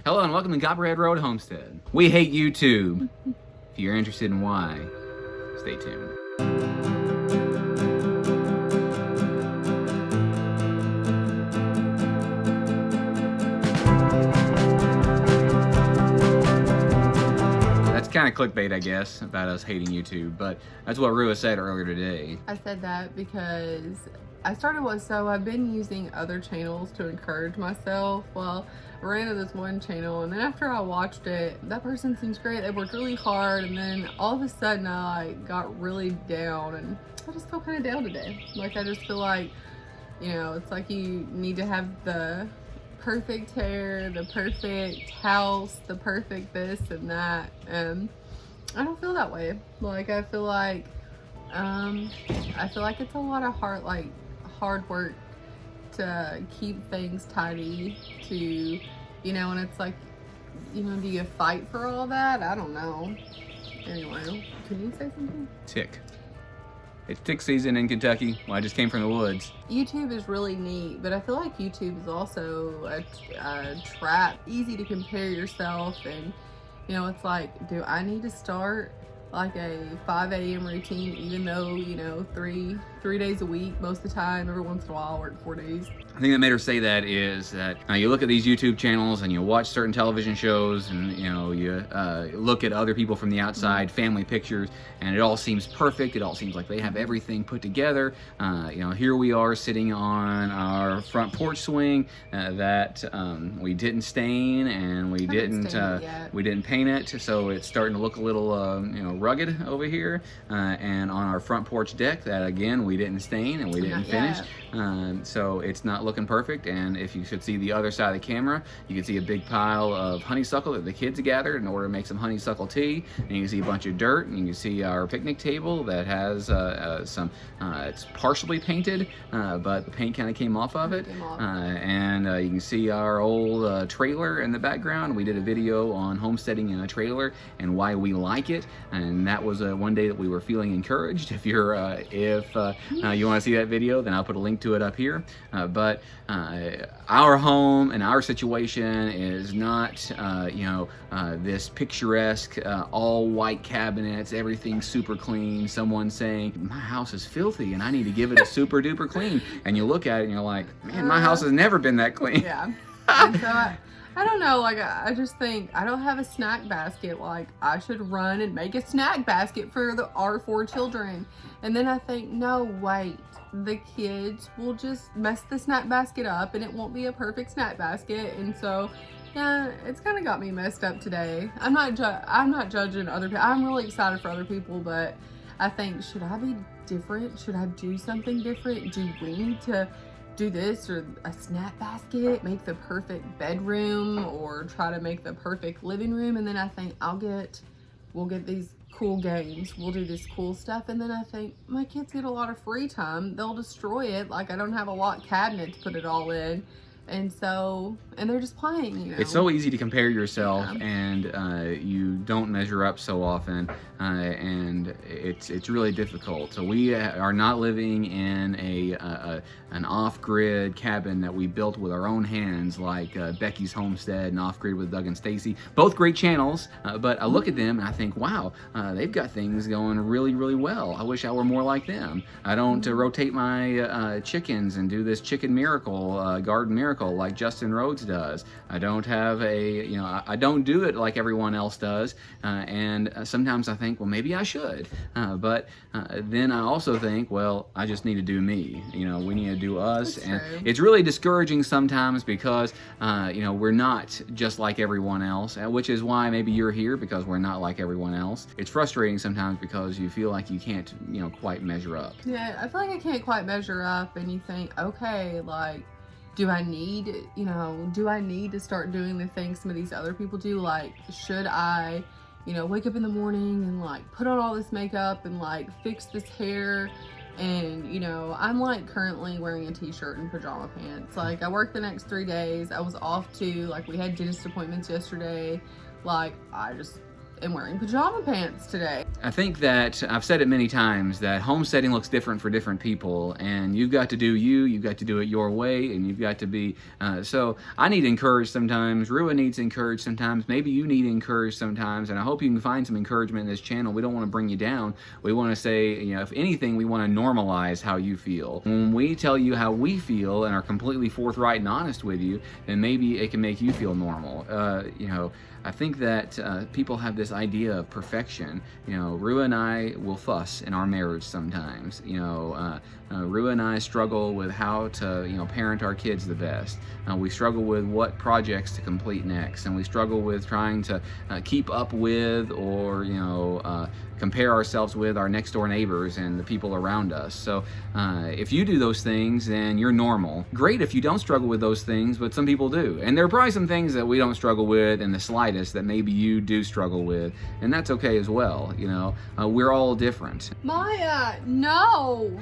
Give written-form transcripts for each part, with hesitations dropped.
Hello and welcome to Copperhead Road Homestead. We hate YouTube. If you're interested in why, stay tuned. That's kind of clickbait, I guess, about us hating YouTube, but that's what Rua said earlier today. I said that because I've been using other channels to encourage myself. Well, I ran to this one channel, and then after I watched it, that person seems great. They worked really hard, and then all of a sudden I got really down, and I just feel kind of down today. Like, I just feel like, you know, it's like you need to have the perfect hair, the perfect house, the perfect this and that, and I don't feel that way. Like, I feel like it's a lot of hard work to keep things tidy, to, you know, and it's like, you know, do you fight for all that? I don't know. Anyway, can you say something? Tick. It's tick season in Kentucky. Well, I just came from the woods. YouTube is really neat, but I feel like YouTube is also a trap. Easy to compare yourself, and, you know, it's like, do I need to start like a 5 a.m. routine, even though, you know, three days a week most of the time? Every once in a while I work 4 days. I think that made her say that is that you look at these YouTube channels and you watch certain television shows, and you know, you look at other people from the outside, family pictures, and it all seems perfect. It all seems like they have everything put together. You know, here we are sitting on our front porch swing that we didn't stain, and we didn't paint it, so it's starting to look a little you know, rugged over here. And on our front porch deck that again we didn't stain and we didn't finish. So it's not looking perfect, and if you should see the other side of the camera, you can see a big pile of honeysuckle that the kids gathered in order to make some honeysuckle tea, and you can see a bunch of dirt, and you can see our picnic table that has it's partially painted, but the paint kind of came off of it, and you can see our old trailer in the background. We did a video on homesteading in a trailer and why we like it, and that was one day that we were feeling encouraged. If you want to see that video, then I'll put a link to it up here. But our home and our situation is not, you know, this picturesque, all white cabinets, everything super clean. Someone saying, my house is filthy and I need to give it a super duper clean. And you look at it and you're like, man, my house has never been that clean. Yeah. And so I don't know, like, I just think I don't have a snack basket. Like, I should run and make a snack basket for our 4 children. And then I think, no, wait, the kids will just mess the snack basket up and it won't be a perfect snack basket. And so, yeah, it's kind of got me messed up today. I'm not judging other people. I'm really excited for other people, but I think, should I be different? Should I do something different? Do we need to do this or a snack basket, make the perfect bedroom, or try to make the perfect living room? And then I think we'll get these cool games, we'll do this cool stuff, and then I think my kids get a lot of free time, they'll destroy it. Like, I don't have a locked cabinet to put it all in, and they're just playing, you know. It's so easy to compare yourself, and you don't measure up so often, and it's really difficult. So we are not living in an off-grid cabin that we built with our own hands, like Becky's Homestead and Off Grid with Doug and Stacy. Both great channels, but I look at them and I think, wow, they've got things going really, really well. I wish I were more like them. I don't rotate my chickens and do this chicken miracle, garden miracle like Justin Rhodes does. I don't have I don't do it like everyone else does, and sometimes I think, well, maybe I should, but then I also think, well, I just need to do me. You know, we need to do us. That's and true. It's really discouraging sometimes because you know, we're not just like everyone else, which is why maybe you're here, because we're not like everyone else. It's frustrating sometimes because you feel like you can't, you know, quite measure up. Yeah, I feel like I can't quite measure up, and you think, okay, like, do I need to start doing the things some of these other people do? Like, should I, you know, wake up in the morning and like put on all this makeup and like fix this hair? And, you know, I'm like currently wearing a t-shirt and pajama pants. Like, I work the next 3 days. I was off too. Like, we had dentist appointments yesterday. Like, I just am wearing pajama pants today. I think that I've said it many times that homesteading looks different for different people, and you've got to do you've got to do it your way, and you've got to be, so I need encouraged sometimes, Rua needs encouraged sometimes, maybe you need encouraged sometimes, and I hope you can find some encouragement in this channel. We don't want to bring you down. We want to say, you know, if anything, we want to normalize how you feel. When we tell you how we feel and are completely forthright and honest with you, then maybe it can make you feel normal. You know, I think that people have this idea of perfection. You know, Rua and I will fuss in our marriage sometimes. You know, Rua and I struggle with how to, you know, parent our kids the best. We struggle with what projects to complete next, and we struggle with trying to keep up with, or, you know, compare ourselves with our next door neighbors and the people around us. So if you do those things, then you're normal. Great if you don't struggle with those things, but some people do. And there are probably some things that we don't struggle with in the slightest that maybe you do struggle with, and that's okay as well. You know, we're all different. Maya, no!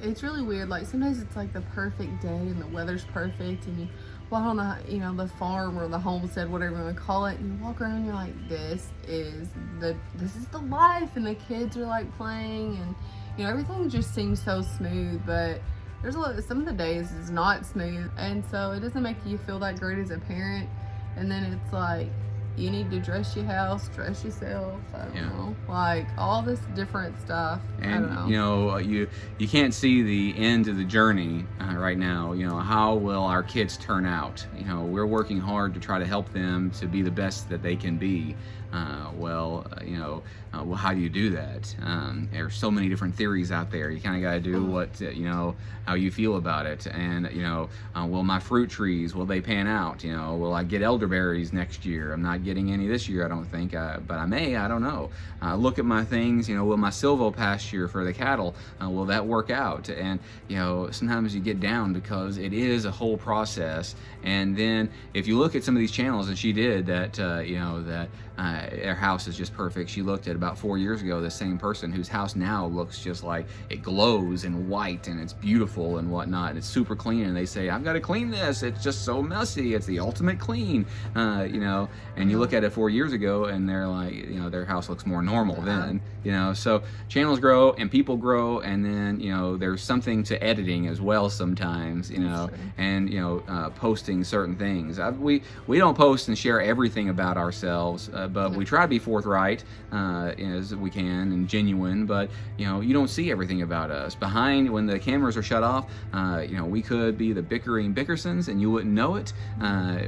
It's really weird. Like, sometimes it's like the perfect day and the weather's perfect, and you walk on the, you know, the farm or the homestead, whatever you want to call it, and you walk around and you're like, this is the life, and the kids are like playing, and, you know, everything just seems so smooth. But there's some of the days is not smooth, and so it doesn't make you feel that great as a parent. And then it's like, you need to dress your house, dress yourself, I don't know, like all this different stuff. And, I don't know. You know, you can't see the end of the journey right now. You know, how will our kids turn out? You know, we're working hard to try to help them to be the best that they can be. You know, well, how do you do that? There's so many different theories out there. You kind of got to do what, you know, how you feel about it. And, you know, will my fruit trees, will they pan out? You know, will I get elderberries next year? I'm not getting any this year, I don't think, but I may, I don't know. Look at my things, you know, will my silvo pasture for the cattle, will that work out? And, you know, sometimes you get down because it is a whole process. And then if you look at some of these channels, and she did that, you know, that their house is just perfect. She looked at about 4 years ago, the same person whose house now looks just like, it glows and white and it's beautiful and whatnot. It's super clean, and they say, I've got to clean this. It's just so messy. It's the ultimate clean, you know, and you look at it 4 years ago and they're like, you know, their house looks more normal then, you know. So channels grow and people grow, and then, you know, there's something to editing as well sometimes, you know, and, you know, posting certain things. We don't post and share everything about ourselves, but we try to be forthright as we can and genuine. But, you know, you don't see everything about us behind when the cameras are shut off. You know, we could be the bickering Bickersons and you wouldn't know it.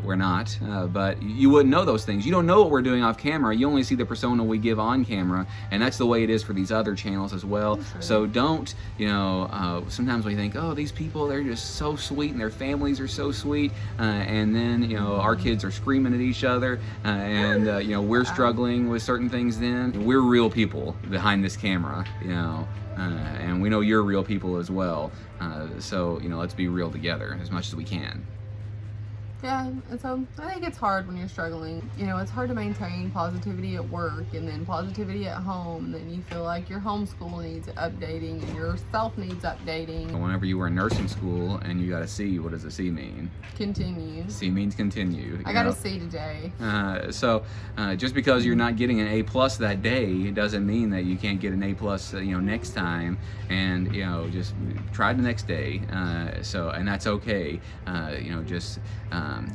We're not, but you wouldn't know those things. You don't know what we're doing off camera. You only see the persona we give on camera, and that's the way it is for these other channels as well. So don't, you know, sometimes we think, oh, these people, they're just so sweet and their families are so sweet, and then, you know, our kids are screaming at each other, and you know, we're struggling with certain things. Then we're real people behind this camera, you know, and we know you're real people as well. So, you know, let's be real together as much as we can. Yeah, and so I think it's hard when you're struggling. You know, it's hard to maintain positivity at work and then positivity at home, and then you feel like your homeschool needs updating and yourself needs updating. Whenever you were in nursing school and you got a C, what does a C mean? Continue. C means continue. I got a C today. So just because you're not getting an A+ that day doesn't mean that you can't get an A+, you know, next time, and, you know, just try the next day. So, and that's okay. You know, just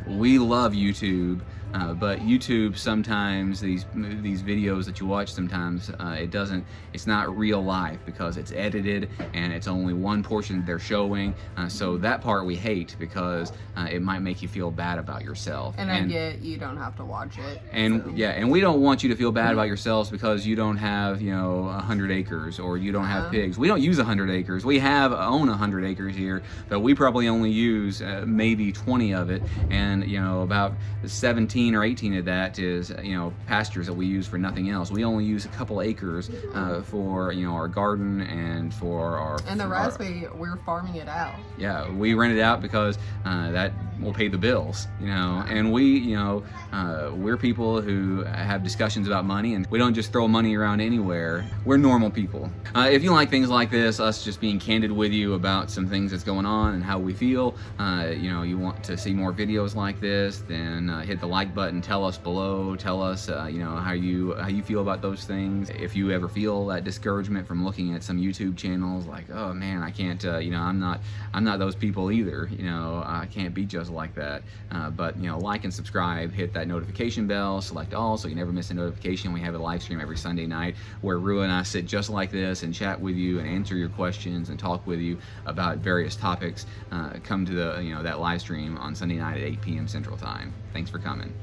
we love YouTube, but YouTube sometimes, these videos that you watch sometimes, it's not real life because it's edited and it's only one portion they're showing. So that part we hate because it might make you feel bad about yourself. And I get you don't have to watch it. And so. Yeah, and we don't want you to feel bad about yourselves because you don't have, you know, 100 acres or you don't have pigs. We don't use 100 acres. We own 100 acres here, but we probably only use maybe 20 of it. And, you know, about 17 or 18 of that is, you know, pastures that we use for nothing else. We only use a couple acres for, you know, our garden and for our... And the rest we're farming it out. Yeah, we rent it out because that will pay the bills, you know. And we, you know, we're people who have discussions about money, and we don't just throw money around anywhere. We're normal people. If you like things like this, us just being candid with you about some things that's going on and how we feel, you know, you want to see more videos like this, then hit the like button. Tell us below. Tell us, you know, how you feel about those things. If you ever feel that discouragement from looking at some YouTube channels, like, oh man, I can't, you know, I'm not those people either. You know, I can't be just like that. But you know, like and subscribe. Hit that notification bell. Select all, so you never miss a notification. We have a live stream every Sunday night where Rua and I sit just like this and chat with you and answer your questions and talk with you about various topics. Come to the, you know, that live stream on Sunday night at 8 p.m. Central Time. Thanks for coming.